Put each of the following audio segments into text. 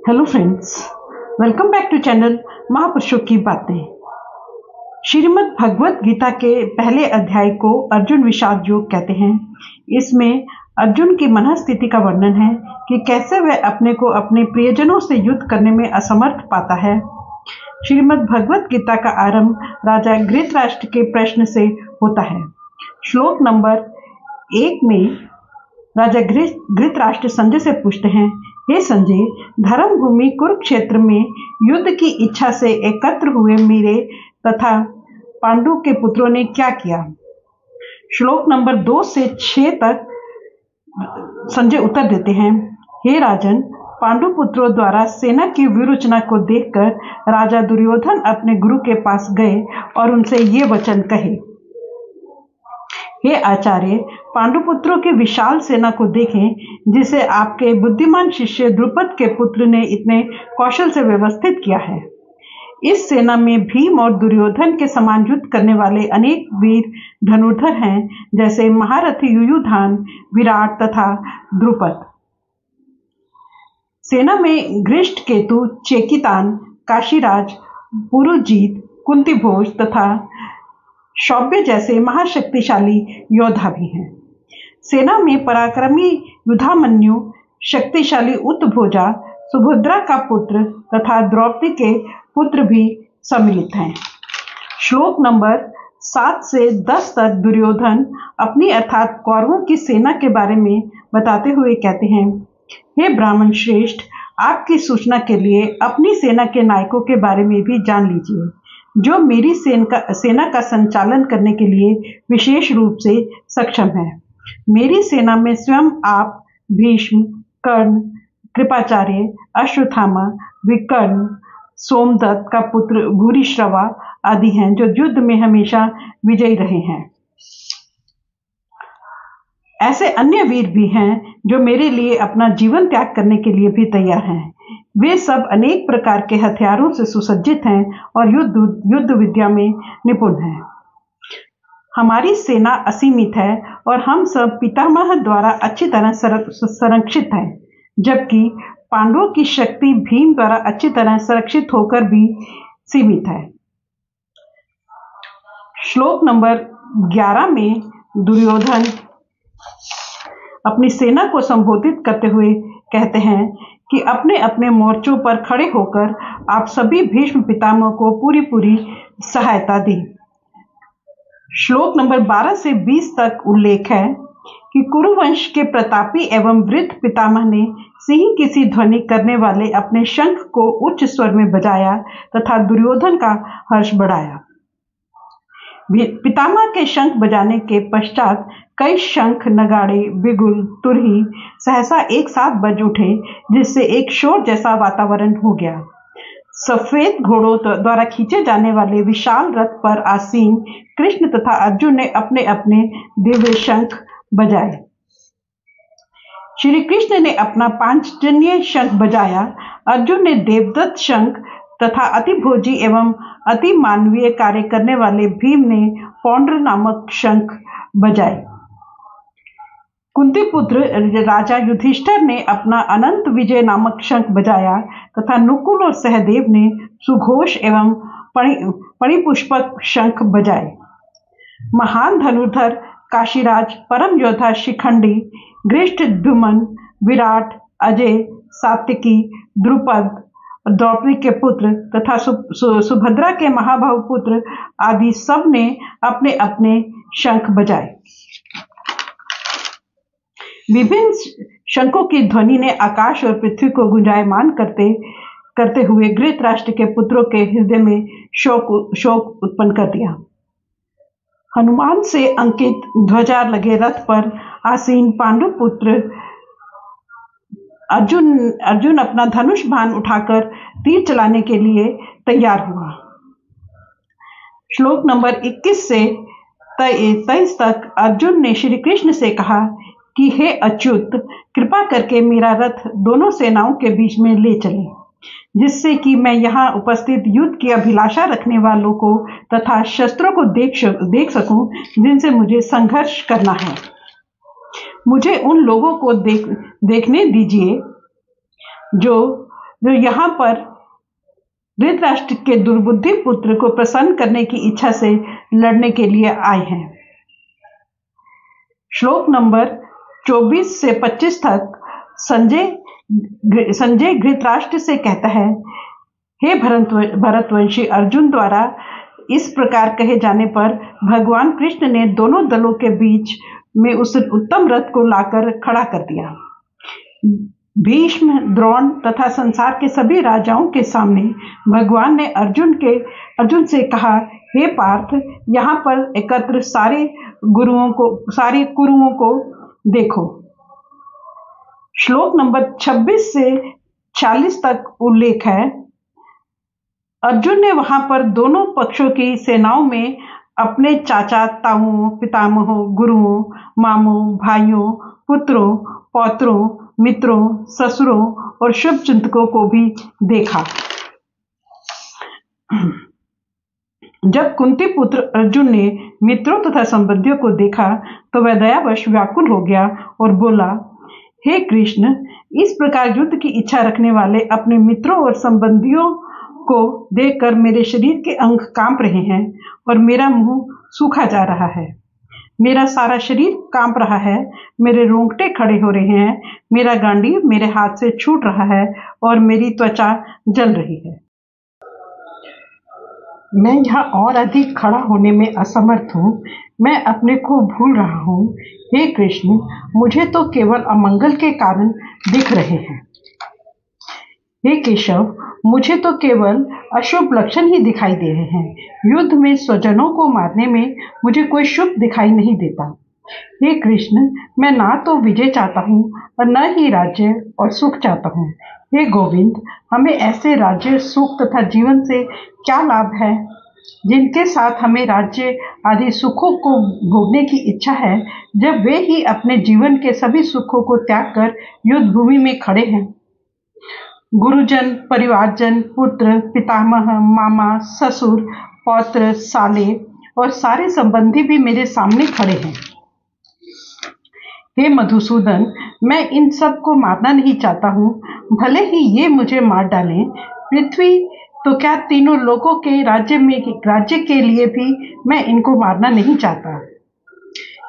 Hello friends, welcome back to channel महापुरुषों की बातें। श्रीमद् भगवत गीता के पहले अध्याय को अर्जुन विषाद योग कहते हैं। इसमें अर्जुन की मनस्थिति का वर्णन है कि कैसे वह अपने को अपने प्रियजनों से युद्ध करने में असमर्थ पाता है। श्रीमद् भगवत गीता का आरंभ राजा घृतराष्ट्र के प्रश्न से होता है। श्लोक नंबर 1 में राजा घृतराष्ट्र संजय से पूछते हैं, हे संजय, धर्म भूमि कुरुक्षेत्र में युद्ध की इच्छा से एकत्र हुए मेरे तथा पांडु के पुत्रों ने क्या किया। श्लोक नंबर 2 से 6 तक संजय उत्तर देते हैं, हे राजन, पांडु पुत्रों द्वारा सेना की विरोचना को देखकर राजा दुर्योधन अपने गुरु के पास गए और उनसे ये वचन कहे, हे आचार्य, पांडुपुत्रों की विशाल सेना को देखें जिसे आपके बुद्धिमान शिष्य द्रुपद के पुत्र ने इतने कौशल से व्यवस्थित किया है। इस सेना में भीम और दुर्योधन के समान युद्ध करने वाले अनेक वीर धनुर्धर हैं, जैसे महारथी युयुधान, विराट तथा द्रुपद। सेना में घृष्टकेतु, चेकितान, काशीराज, पुरुजीत, कुंतीभोज तथा शौब्य जैसे महाशक्तिशाली योद्धा भी हैं। सेना में पराक्रमी युधामन्यु, शक्तिशाली उत्तभोजा, सुभद्रा का पुत्र तथा द्रौपदी के पुत्र भी सम्मिलित हैं। श्लोक नंबर 7 से 10 तक दुर्योधन अपनी अर्थात कौरवों की सेना के बारे में बताते हुए कहते हैं, हे ब्राह्मण श्रेष्ठ, आपकी सूचना के लिए अपनी सेना के नायकों के बारे में भी जान लीजिए, जो मेरी सेना का संचालन करने के लिए विशेष रूप से सक्षम है। मेरी सेना में स्वयं आप, भीष्म, कर्ण, कृपाचार्य, अश्वत्थामा, विकर्ण, सोमदत्त का पुत्र भूरिश्रवा आदि हैं, जो युद्ध में हमेशा विजयी रहे हैं। ऐसे अन्य वीर भी हैं जो मेरे लिए अपना जीवन त्याग करने के लिए भी तैयार हैं। वे सब अनेक प्रकार के हथियारों से सुसज्जित हैं और युद्ध विद्या में निपुण हैं। हमारी सेना असीमित है और हम सब पितामह द्वारा अच्छी तरह संरक्षित हैं, जबकि पांडवों की शक्ति भीम द्वारा अच्छी तरह संरक्षित होकर भी सीमित है। श्लोक नंबर 11 में दुर्योधन अपनी सेना को संबोधित करते हुए कहते हैं कि अपने अपने मोर्चों पर खड़े होकर आप सभी भीष्म पितामह को पूरी सहायता दी। श्लोक नंबर 12 से 20 तक उल्लेख है कि कुरुवंश के प्रतापी एवं वृद्ध पितामह ने सिंह की सी ध्वनि करने वाले अपने शंख को उच्च स्वर में बजाया तथा दुर्योधन का हर्ष बढ़ाया। पितामह के शंख बजाने के पश्चात कई शंख, नगाड़े, बिगुल, तुरही सहसा एक साथ बज उठे, जिससे एक शोर जैसा वातावरण हो गया। सफेद घोड़ों द्वारा खींचे जाने वाले विशाल रथ पर आसीन कृष्ण तथा अर्जुन ने अपने अपने दिव्य शंख बजाए। श्री कृष्ण ने अपना पांचजन्य शंख बजाया, अर्जुन ने देवदत्त शंख तथा अति भोजी एवं अति मानवीय कार्य करने वाले भीम ने पौंड्र नामक शंख बजाए। कुंती पुत्र राजा युधिष्ठिर ने अपना अनंत विजय नामक शंख बजाया तथा नुकुल और सहदेव ने सुघोष एवं परिपुष्पक शंख बजाए। महान धनुर्धर काशीराज, परम योद्धा शिखंडी, धृष्टद्युम्न, विराट, अजय, सात्विकी, द्रुपद, द्रौपदी के पुत्र तथा सुभद्रा के महाभाव पुत्र आदि सब ने अपने अपने शंख बजाए। विभिन्न शंखों की ध्वनि ने आकाश और पृथ्वी को गुंजायमान करते हुए घृतराष्ट्र के पुत्रों के हृदय में शोक उत्पन्न कर दिया। हनुमान से अंकित ध्वजा लगे रथ पर आसीन पांडु पुत्र अर्जुन अपना धनुष बाण उठाकर तीर चलाने के लिए तैयार हुआ। श्लोक नंबर 21 से 23 तक अर्जुन ने श्री कृष्ण से कहा कि हे अच्युत, कृपा करके मेरा रथ दोनों सेनाओं के बीच में ले चले, जिससे कि मैं यहाँ उपस्थित युद्ध की अभिलाषा रखने वालों को तथा शस्त्रों को देख सकूं जिनसे मुझे संघर्ष करना है। मुझे उन लोगों को देखने दीजिए जो जो यहाँ पर धृतराष्ट्र के दुर्बुद्धि पुत्र को प्रसन्न करने की इच्छा से लड़ने के लिए आए हैं। श्लोक नंबर 24 से 25 तक संजय धृतराष्ट्र से कहता है, हे भरतवंशी अर्जुन द्वारा इस प्रकार कहे जाने पर भगवान कृष्ण ने दोनों दलों के बीच में उस उत्तम रथ को लाकर खड़ा कर दिया। भीष्म, द्रोण तथा संसार के सभी राजाओं के सामने भगवान ने अर्जुन से कहा, हे पार्थ, यहाँ पर एकत्र सारे कुरुओं को देखो। श्लोक नंबर 26 से 40 तक उल्लेख है। अर्जुन ने वहां पर दोनों पक्षों की सेनाओं में अपने चाचा, ताऊओं, पितामहों, गुरुओं, मामों, भाइयों, पुत्रों, पौत्रों, मित्रों, ससुरों और शुभचिंतकों को भी देखा। जब कुंती पुत्र अर्जुन ने मित्रों तथा संबंधियों को देखा तो वह दयावश व्याकुल हो गया और बोला, हे कृष्ण, इस प्रकार युद्ध की इच्छा रखने वाले अपने मित्रों और संबंधियों को देखकर मेरे शरीर के अंग कांप रहे हैं और मेरा मुंह सूखा जा रहा है। मेरा सारा शरीर कांप रहा है, मेरे रोंगटे खड़े हो रहे हैं, मेरा गांडीव मेरे हाथ से छूट रहा है और मेरी त्वचा जल रही है। मैं यहाँ और अधिक खड़ा होने में असमर्थ हूँ। मैं अपने को भूल रहा हूँ। हे कृष्ण, मुझे तो केवल अमंगल के कारण दिख रहे हैं। हे केशव, मुझे तो केवल अशुभ लक्षण ही दिखाई दे रहे हैं। युद्ध में स्वजनों को मारने में मुझे कोई शुभ दिखाई नहीं देता। हे कृष्ण, मैं ना तो विजय चाहता हूँ और न ही राज्य और सुख चाहता हूँ। हे गोविंद, हमें ऐसे राज्य, सुख तथा जीवन से क्या लाभ है जिनके साथ हमें राज्य आदि सुखों को भोगने की इच्छा है, जब वे ही अपने जीवन के सभी सुखों को त्याग कर युद्ध भूमि में खड़े हैं। गुरुजन, परिवारजन, पुत्र, पितामह, मामा, ससुर, पौत्र, साले और सारे संबंधी भी मेरे सामने खड़े हैं। हे मधुसूदन, मैं इन सब को मारना नहीं चाहता हूँ। भले ही ये मुझे मार डालें। पृथ्वी तो क्या, तीनों लोगों के राज्य के लिए भी मैं इनको मारना नहीं चाहता।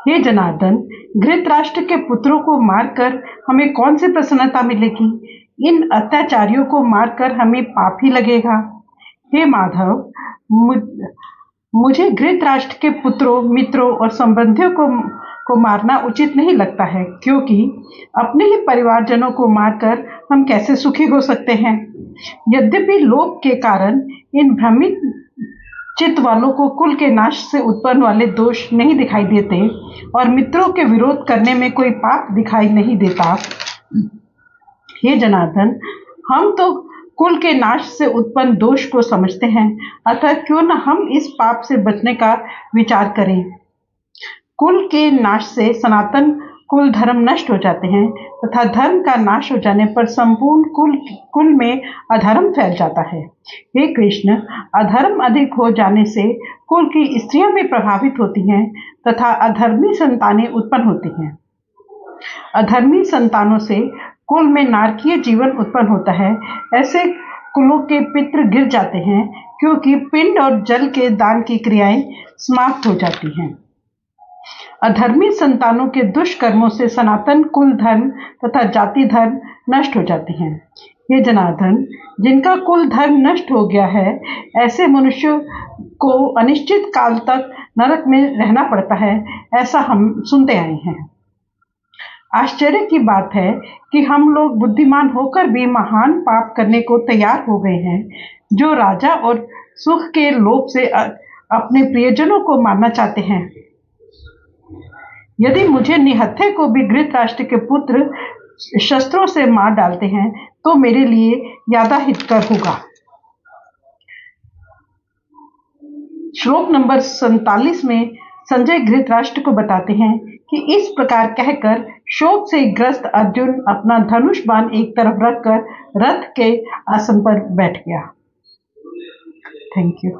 हे जनार्दन, धृतराष्ट्र के पुत्रों को मारकर हमें कौन सी प्रसन्नता मिलेगी? इन अत्याचारियों को मारकर हमें पाप ही लगेगा। हे माधव, मुझे धृतराष्ट्र के पुत्रों, मित्रों और संबंधियों को मारना उचित नहीं लगता है, क्योंकि अपने ही परिवारजनों को मारकर हम कैसे सुखी हो सकते हैं। यद्यपि लोभ के कारण इन भ्रमित चित्त वालों को कुल के नाश से उत्पन्न वाले दोष नहीं दिखाई देते और मित्रों के विरोध करने में कोई पाप दिखाई नहीं देता। हे जनार्दन, हम तो कुल के नाश से उत्पन्न दोष को समझते हैं, अतः क्यों न हम इस पाप से बचने का विचार करें। कुल के नाश से सनातन कुल धर्म नष्ट हो जाते हैं तथा धर्म का नाश हो जाने पर संपूर्ण कुल में अधर्म फैल जाता है। हे कृष्ण, अधर्म अधिक हो जाने से कुल की स्त्रियां भी प्रभावित होती हैं तथा अधर्मी संतानें उत्पन्न होती हैं। अधर्मी संतानों से कुल में नारकीय जीवन उत्पन्न होता है। ऐसे कुलों के पितृ गिर जाते हैं, क्योंकि पिंड और जल के दान की क्रियाएं समाप्त हो जाती हैं। अधर्मी संतानों के दुष्कर्मों से सनातन कुल धर्म तथा जाति धर्म नष्ट हो जाती हैं। हे जनार्दन, जिनका कुल धर्म नष्ट हो गया है, ऐसे मनुष्यों को अनिश्चित काल तक नरक में रहना पड़ता है, ऐसा हम सुनते आए हैं। आश्चर्य की बात है कि हम लोग बुद्धिमान होकर भी महान पाप करने को तैयार हो गए हैं, जो राजा और सुख के लोभ से अपने प्रियजनों को मारना चाहते हैं। यदि मुझे निहत्थे को भी धृतराष्ट्र के पुत्र शस्त्रों से मार डालते हैं तो मेरे लिए ज्यादा हितकर होगा। श्लोक नंबर 47 में संजय धृतराष्ट्र को बताते हैं कि इस प्रकार कहकर शोक से ग्रस्त अर्जुन अपना धनुष बाण एक तरफ रखकर रथ के आसन पर बैठ गया। Thank you.